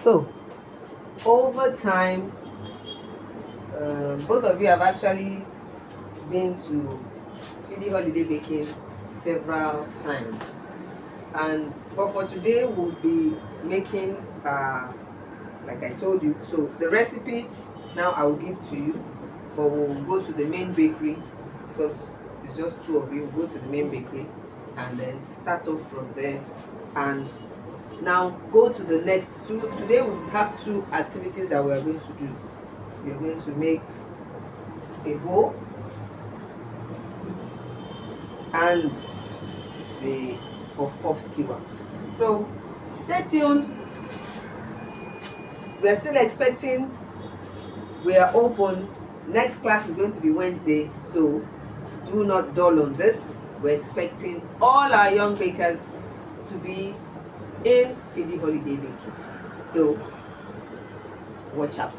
So over time, both of you have actually been to Feedy holiday baking several times, but for today we'll be making like I told you. So the recipe now I will give to you, but we'll go to the main bakery because it's just two of you. We'll go to the main bakery and then start off from there, and now go to the next two. Today we have two activities that we are going to do. We are going to make a bowl and the puff puff skewer. So stay tuned. We are still expecting. We are open. Next class is going to be Wednesday, so do not dull on this. We're expecting all our young bakers to be in Feedy holiday baking. So watch out.